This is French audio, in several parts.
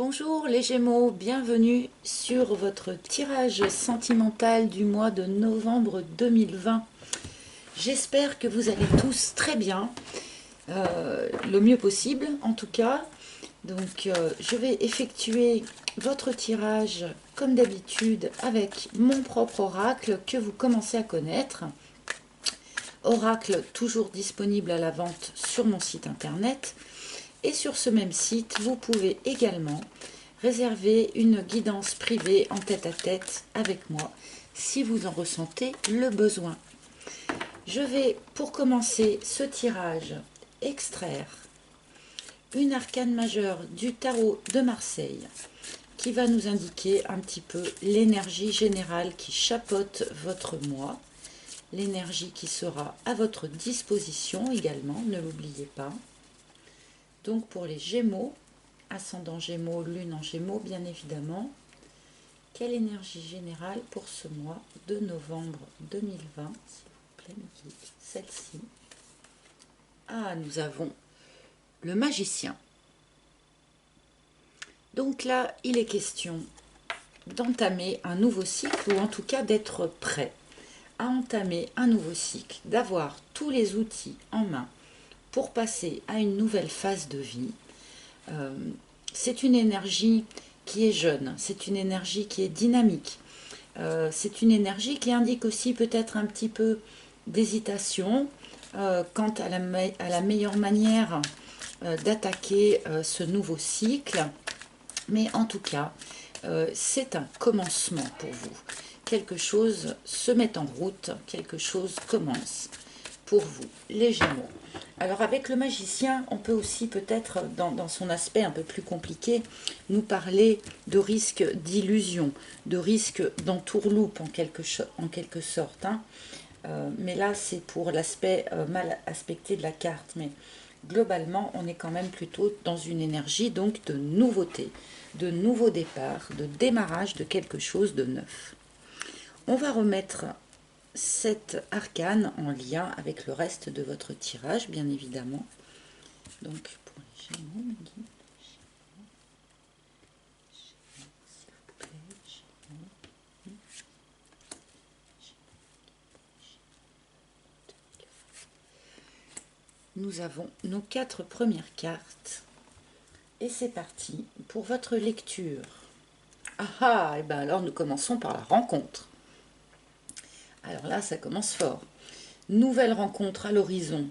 Bonjour les Gémeaux, bienvenue sur votre tirage sentimental du mois de novembre 2020. J'espère que vous allez tous très bien, le mieux possible en tout cas. Donc je vais effectuer votre tirage comme d'habitude avec mon propre oracle que vous commencez à connaître. Oracle toujours disponible à la vente sur mon site internet. Et sur ce même site, vous pouvez également réserver une guidance privée en tête-à-tête avec moi si vous en ressentez le besoin. Je vais, pour commencer ce tirage, extraire une arcane majeure du tarot de Marseille qui va nous indiquer un petit peu l'énergie générale qui chapeaute votre mois, l'énergie qui sera à votre disposition également, ne l'oubliez pas. Donc pour les Gémeaux, ascendant Gémeaux, Lune en Gémeaux, bien évidemment, quelle énergie générale pour ce mois de novembre 2020, s'il vous plaît, celle-ci. Ah, nous avons le magicien. Donc là, il est question d'entamer un nouveau cycle, ou en tout cas d'être prêt à entamer un nouveau cycle, d'avoir tous les outils en main pour passer à une nouvelle phase de vie. C'est une énergie qui est jeune, c'est une énergie qui est dynamique, c'est une énergie qui indique aussi peut-être un petit peu d'hésitation quant à la meilleure manière d'attaquer ce nouveau cycle. Mais en tout cas, c'est un commencement pour vous. Quelque chose se met en route, quelque chose commence pour vous, les Gémeaux. Alors avec le magicien, on peut aussi peut-être, dans son aspect un peu plus compliqué, nous parler de risque d'illusion, de risque d'entourloupe en quelque sorte. Hein. Mais là, c'est pour l'aspect mal aspecté de la carte. Mais globalement, on est quand même plutôt dans une énergie donc de nouveauté, de nouveau départ, de démarrage de quelque chose de neuf. On va remettre cette arcane en lien avec le reste de votre tirage, bien évidemment. Donc, pour les Gémeaux, Maggie, s'il vous plaît, Gémeaux. Nous avons nos 4 premières cartes. Et c'est parti pour votre lecture. Ah ah, et bien alors nous commençons par la rencontre. Alors là, ça commence fort. Nouvelle rencontre à l'horizon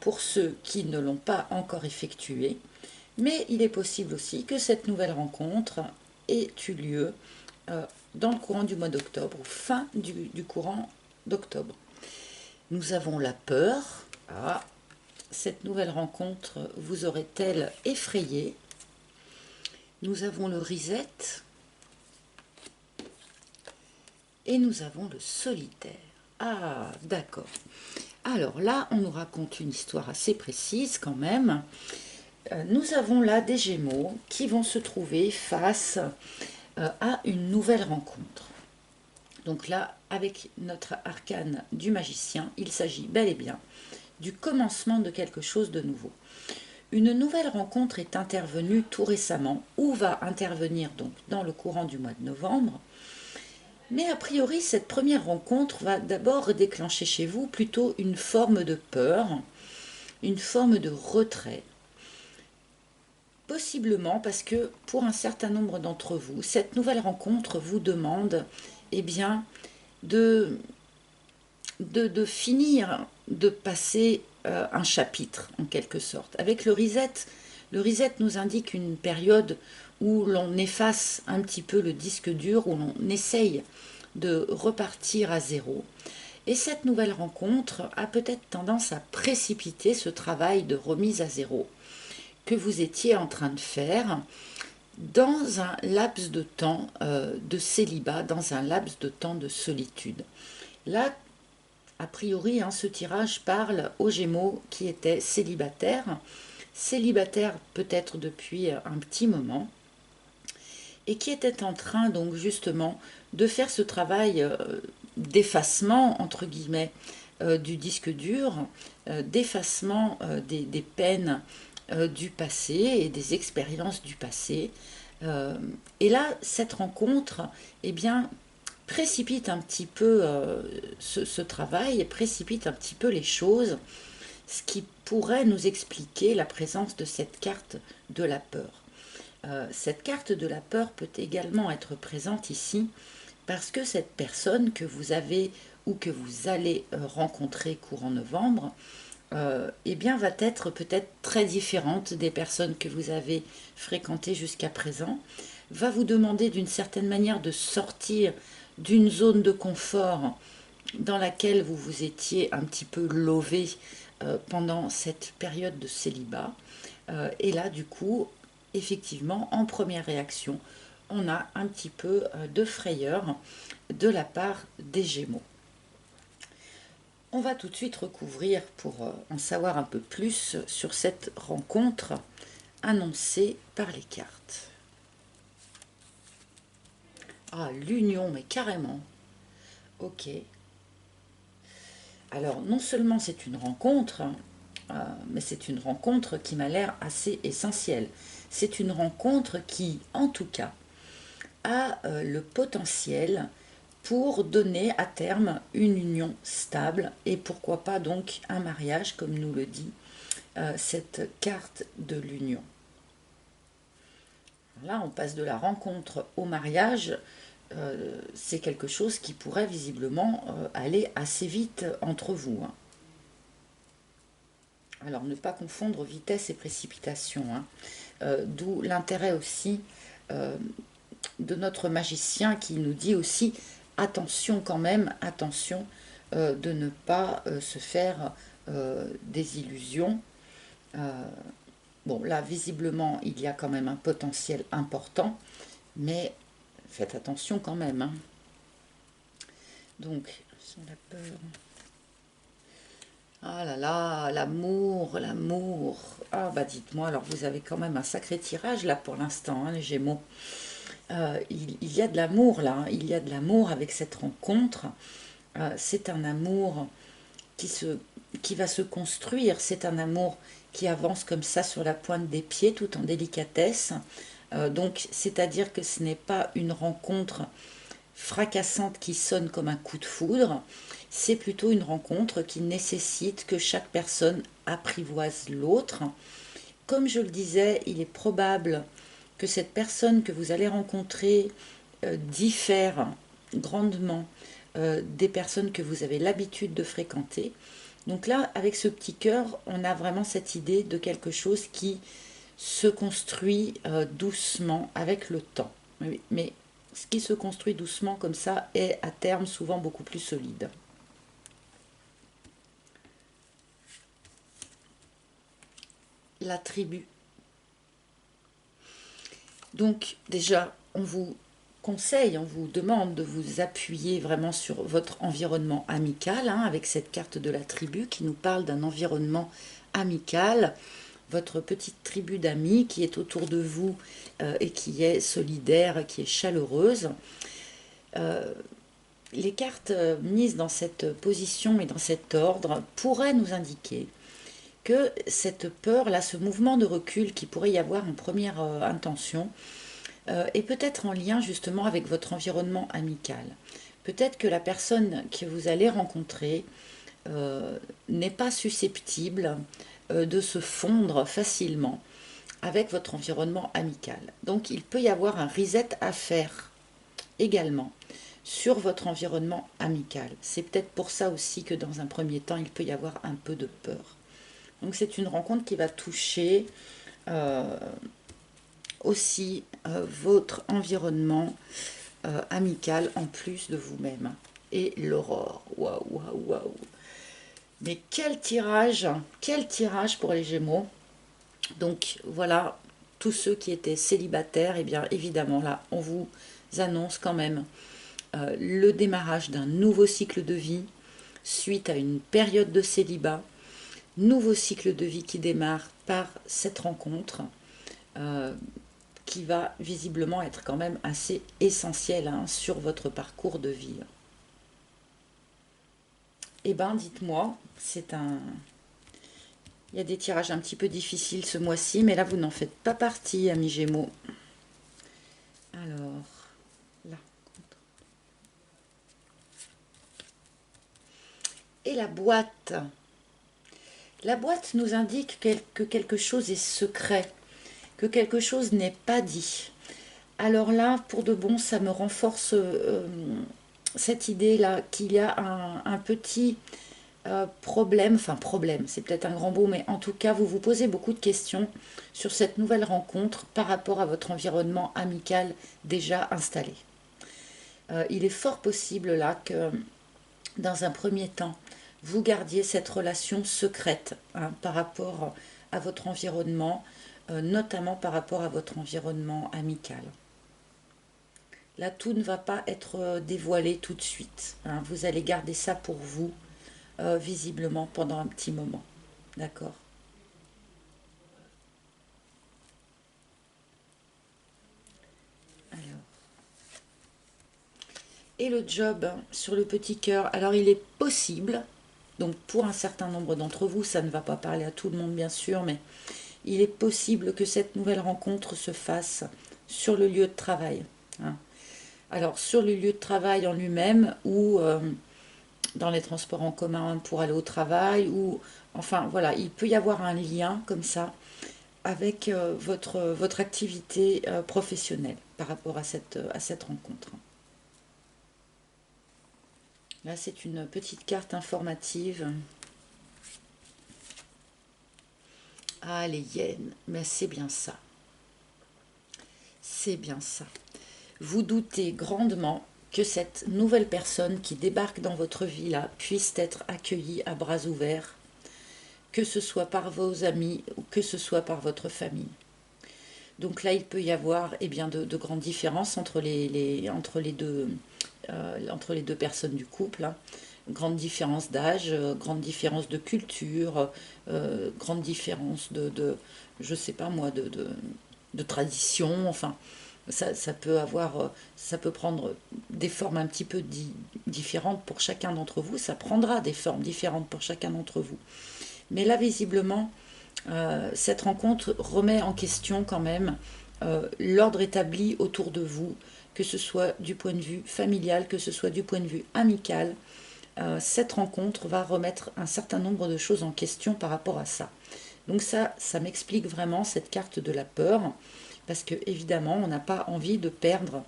pour ceux qui ne l'ont pas encore effectuée, mais il est possible aussi que cette nouvelle rencontre ait eu lieu dans le courant du mois d'octobre, ou fin du courant d'octobre. Nous avons la peur. Ah, cette nouvelle rencontre vous aurait-elle effrayé? Nous avons le reset. Et nous avons le solitaire. Ah, d'accord. Alors là, on nous raconte une histoire assez précise quand même. Nous avons là des Gémeaux qui vont se trouver face à une nouvelle rencontre. Donc là, avec notre arcane du magicien, il s'agit bel et bien du commencement de quelque chose de nouveau. Une nouvelle rencontre est intervenue tout récemment, ou va intervenir donc dans le courant du mois de novembre. Mais a priori, cette première rencontre va d'abord déclencher chez vous plutôt une forme de peur, une forme de retrait. Possiblement parce que pour un certain nombre d'entre vous, cette nouvelle rencontre vous demande bien, de finir, de passer un chapitre en quelque sorte. Avec le reset nous indique une période où l'on efface un petit peu le disque dur, où l'on essaye de repartir à zéro. Et cette nouvelle rencontre a peut-être tendance à précipiter ce travail de remise à zéro que vous étiez en train de faire dans un laps de temps de célibat, dans un laps de temps de solitude. Là, a priori, ce tirage parle aux Gémeaux qui étaient célibataires peut-être depuis un petit moment, et qui étaient en train donc justement de faire ce travail d'effacement, entre guillemets, du disque dur, d'effacement des peines du passé et des expériences du passé, Et là, cette rencontre, eh bien, précipite un petit peu ce travail, et précipite un petit peu les choses, ce qui pourrait nous expliquer la présence de cette carte de la peur. Cette carte de la peur peut également être présente ici parce que cette personne que vous avez ou que vous allez rencontrer courant novembre, eh bien, va être peut-être très différente des personnes que vous avez fréquentées jusqu'à présent, va vous demander d'une certaine manière de sortir d'une zone de confort dans laquelle vous vous étiez un petit peu lové pendant cette période de célibat. Et là, du coup, effectivement, en première réaction, on a un petit peu de frayeur de la part des Gémeaux. On va tout de suite recouvrir pour en savoir un peu plus sur cette rencontre annoncée par les cartes. Ah, l'union, mais carrément. Ok. Alors, non seulement c'est une rencontre, mais c'est une rencontre qui m'a l'air assez essentielle. C'est une rencontre qui, en tout cas, a le potentiel pour donner à terme une union stable et pourquoi pas donc un mariage, comme nous le dit cette carte de l'union. Là, on passe de la rencontre au mariage. C'est quelque chose qui pourrait visiblement aller assez vite entre vous. Hein. Alors, ne pas confondre vitesse et précipitation. Hein. D'où l'intérêt aussi de notre magicien qui nous dit aussi attention quand même, attention de ne pas se faire des illusions. Bon, là, visiblement, il y a quand même un potentiel important, mais faites attention quand même. Hein. Donc, sans la peur. Ah là là, l'amour, l'amour. Ah bah dites-moi, alors vous avez quand même un sacré tirage là pour l'instant, hein, les Gémeaux. Il y a de l'amour là, hein. Il y a de l'amour avec cette rencontre. C'est un amour qui, qui va se construire, c'est un amour qui avance comme ça sur la pointe des pieds tout en délicatesse. Donc c'est-à-dire que ce n'est pas une rencontre fracassante qui sonne comme un coup de foudre, c'est plutôt une rencontre qui nécessite que chaque personne apprivoise l'autre. Comme je le disais, il est probable que cette personne que vous allez rencontrer diffère grandement des personnes que vous avez l'habitude de fréquenter. Donc là, avec ce petit cœur, on a vraiment cette idée de quelque chose qui se construit doucement avec le temps. Mais ce qui se construit doucement comme ça est à terme souvent beaucoup plus solide. La tribu. Donc déjà, on vous conseille, on vous demande de vous appuyer vraiment sur votre environnement amical, hein, avec cette carte de la tribu qui nous parle d'un environnement amical, votre petite tribu d'amis qui est autour de vous et qui est solidaire, qui est chaleureuse. Les cartes mises dans cette position et dans cet ordre pourraient nous indiquer que cette peur, là, ce mouvement de recul qui pourrait y avoir en première intention, est peut-être en lien justement avec votre environnement amical. Peut-être que la personne que vous allez rencontrer n'est pas susceptible de se fondre facilement avec votre environnement amical. Donc il peut y avoir un reset à faire également sur votre environnement amical. C'est peut-être pour ça aussi que dans un premier temps, il peut y avoir un peu de peur. Donc c'est une rencontre qui va toucher aussi votre environnement amical en plus de vous-même. Et l'aurore, waouh, waouh, waouh. Mais quel tirage pour les Gémeaux. Donc voilà, tous ceux qui étaient célibataires, et eh bien évidemment là, on vous annonce quand même le démarrage d'un nouveau cycle de vie suite à une période de célibat. Nouveau cycle de vie qui démarre par cette rencontre qui va visiblement être quand même assez essentielle hein, sur votre parcours de vie. Eh ben, dites-moi, il y a des tirages un petit peu difficiles ce mois-ci, mais là, vous n'en faites pas partie, amis Gémeaux. Et la boîte. La boîte nous indique que quelque chose est secret, que quelque chose n'est pas dit. Alors là, pour de bon, ça me renforce cette idée-là qu'il y a un petit problème, enfin problème, c'est peut-être un grand mot, mais en tout cas, vous vous posez beaucoup de questions sur cette nouvelle rencontre par rapport à votre environnement amical déjà installé. Il est fort possible là que, dans un premier temps, vous gardiez cette relation secrète hein, par rapport à votre environnement, notamment par rapport à votre environnement amical. Là, tout ne va pas être dévoilé tout de suite. Hein. Vous allez garder ça pour vous, visiblement, pendant un petit moment. D'accord. Alors. Et le job hein, sur le petit cœur. Alors, il est possible, donc pour un certain nombre d'entre vous, ça ne va pas parler à tout le monde, bien sûr, mais il est possible que cette nouvelle rencontre se fasse sur le lieu de travail. Hein. Alors, sur le lieu de travail en lui-même ou dans les transports en commun pour aller au travail ou enfin voilà, il peut y avoir un lien comme ça avec votre activité professionnelle par rapport à cette rencontre. Là, c'est une petite carte informative. Ah, les yens, mais c'est bien ça. C'est bien ça. Vous doutez grandement que cette nouvelle personne qui débarque dans votre vie là puisse être accueillie à bras ouverts, que ce soit par vos amis ou que ce soit par votre famille. Donc là, il peut y avoir eh bien, de grandes différences entre les deux personnes du couple. Hein. Grande différence d'âge, grande différence de culture, grande différence je sais pas moi, de tradition. Enfin, ça peut ça peut prendre des formes un petit peu différentes pour chacun d'entre vous. Ça prendra des formes différentes pour chacun d'entre vous. Mais là, visiblement, cette rencontre remet en question quand même l'ordre établi autour de vous, que ce soit du point de vue familial, que ce soit du point de vue amical. Cette rencontre va remettre un certain nombre de choses en question par rapport à ça. Donc ça m'explique vraiment cette carte de la peur, parce que évidemment, on n'a pas envie de perdre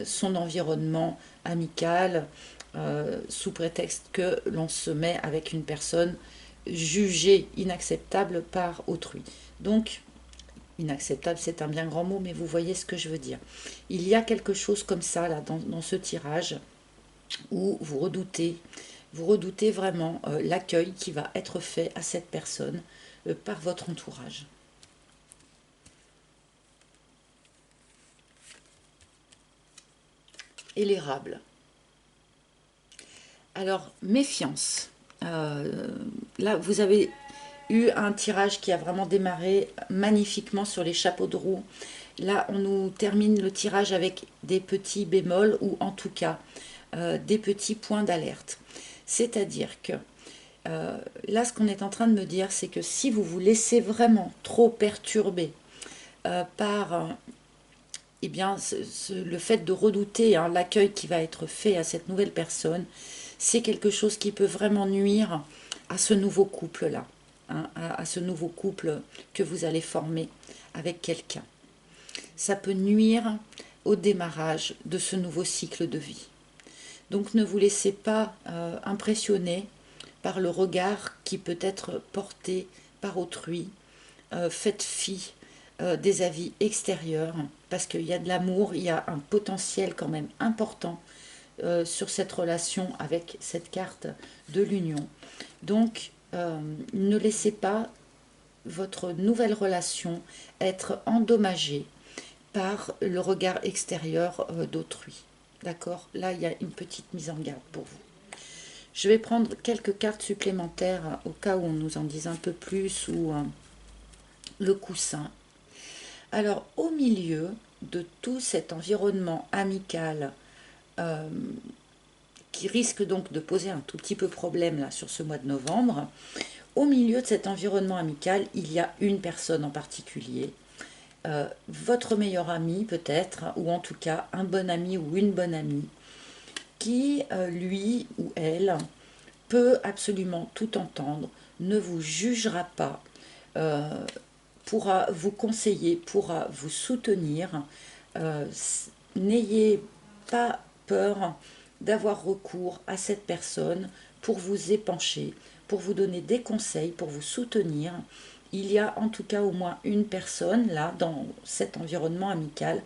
son environnement amical sous prétexte que l'on se met avec une personne jugée inacceptable par autrui. Donc, inacceptable, c'est un bien grand mot, mais vous voyez ce que je veux dire. Il y a quelque chose comme ça là dans ce tirage où vous redoutez vraiment l'accueil qui va être fait à cette personne par votre entourage. Et l'érable. Alors, méfiance. Là, vous avez eu un tirage qui a vraiment démarré magnifiquement sur les chapeaux de roue. Là, on nous termine le tirage avec des petits bémols ou en tout cas des petits points d'alerte. C'est-à-dire que là, ce qu'on est en train de me dire, c'est que si vous vous laissez vraiment trop perturber par eh bien, le fait de redouter hein, l'accueil qui va être fait à cette nouvelle personne, c'est quelque chose qui peut vraiment nuire à ce nouveau couple-là, hein, à ce nouveau couple que vous allez former avec quelqu'un. Ça peut nuire au démarrage de ce nouveau cycle de vie. Donc ne vous laissez pas impressionner par le regard qui peut être porté par autrui. Faites fi des avis extérieurs parce qu'il y a de l'amour, il y a un potentiel quand même important sur cette relation avec cette carte de l'union. Donc, ne laissez pas votre nouvelle relation être endommagée par le regard extérieur d'autrui. D'accord? Là, il y a une petite mise en garde pour vous. Je vais prendre quelques cartes supplémentaires au cas où on nous en dise un peu plus ou le coussin. Alors, au milieu de tout cet environnement amical qui risque donc de poser un tout petit peu problème là sur ce mois de novembre, au milieu de cet environnement amical, il y a une personne en particulier, votre meilleur ami peut-être, ou en tout cas un bon ami ou une bonne amie, qui, lui ou elle, peut absolument tout entendre, ne vous jugera pas, pourra vous conseiller, pourra vous soutenir. N'ayez pas peur d'avoir recours à cette personne pour vous épancher, pour vous donner des conseils, pour vous soutenir. Il y a en tout cas au moins une personne là dans cet environnement amical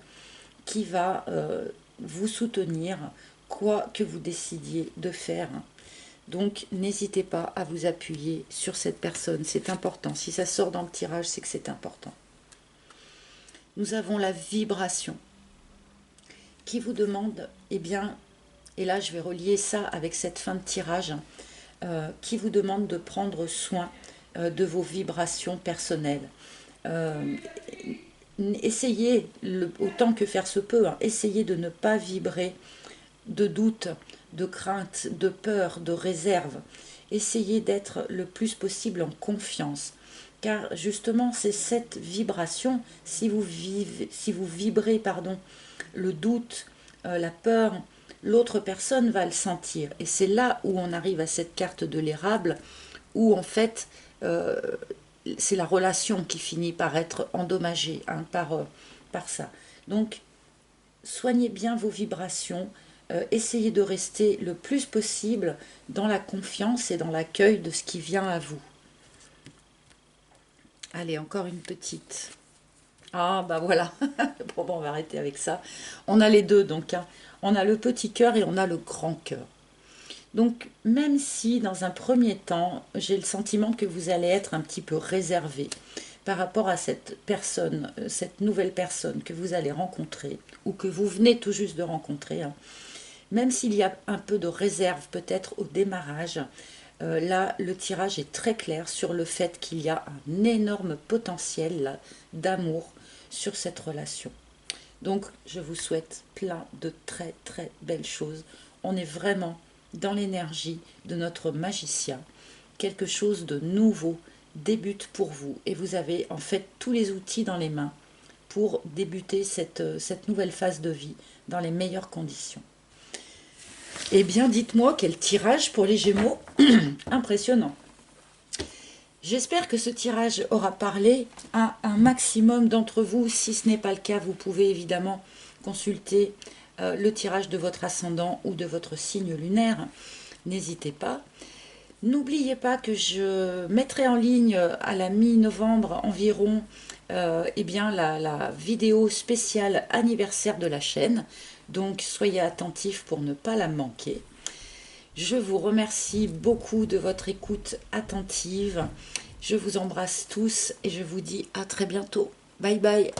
qui va vous soutenir quoi que vous décidiez de faire. Donc n'hésitez pas à vous appuyer sur cette personne, c'est important. Si ça sort dans le tirage, c'est que c'est important. Nous avons la vibration qui vous demande, eh bien, et là je vais relier ça avec cette fin de tirage, qui vous demande de prendre soin de vos vibrations personnelles. Essayez, autant que faire se peut, hein, essayez de ne pas vibrer de doute, de crainte, de peur, de réserve. Essayez d'être le plus possible en confiance. Car justement, c'est cette vibration, si vous vibrez le doute, la peur, l'autre personne va le sentir. Et c'est là où on arrive à cette carte de l'érable, où en fait, c'est la relation qui finit par être endommagée par ça. Donc, soignez bien vos vibrations, essayez de rester le plus possible dans la confiance et dans l'accueil de ce qui vient à vous. Allez, encore une petite. Ah, bah voilà. Bon, on va arrêter avec ça. On a les deux, donc. Hein. On a le petit cœur et on a le grand cœur. Donc, même si dans un premier temps, j'ai le sentiment que vous allez être un petit peu réservé par rapport à cette personne, cette nouvelle personne que vous allez rencontrer, ou que vous venez tout juste de rencontrer, hein, même s'il y a un peu de réserve peut-être au démarrage, là, le tirage est très clair sur le fait qu'il y a un énorme potentiel d'amour sur cette relation. Donc, je vous souhaite plein de très très belles choses. On est vraiment dans l'énergie de notre magicien. Quelque chose de nouveau débute pour vous. Et vous avez en fait tous les outils dans les mains pour débuter cette nouvelle phase de vie dans les meilleures conditions. Eh bien, dites-moi quel tirage pour les Gémeaux. Impressionnant. J'espère que ce tirage aura parlé à un maximum d'entre vous. Si ce n'est pas le cas, vous pouvez évidemment consulter le tirage de votre ascendant ou de votre signe lunaire. N'hésitez pas. N'oubliez pas que je mettrai en ligne à la mi-novembre environ eh bien, la vidéo spéciale anniversaire de la chaîne. Donc soyez attentifs pour ne pas la manquer. Je vous remercie beaucoup de votre écoute attentive. Je vous embrasse tous et je vous dis à très bientôt. Bye bye.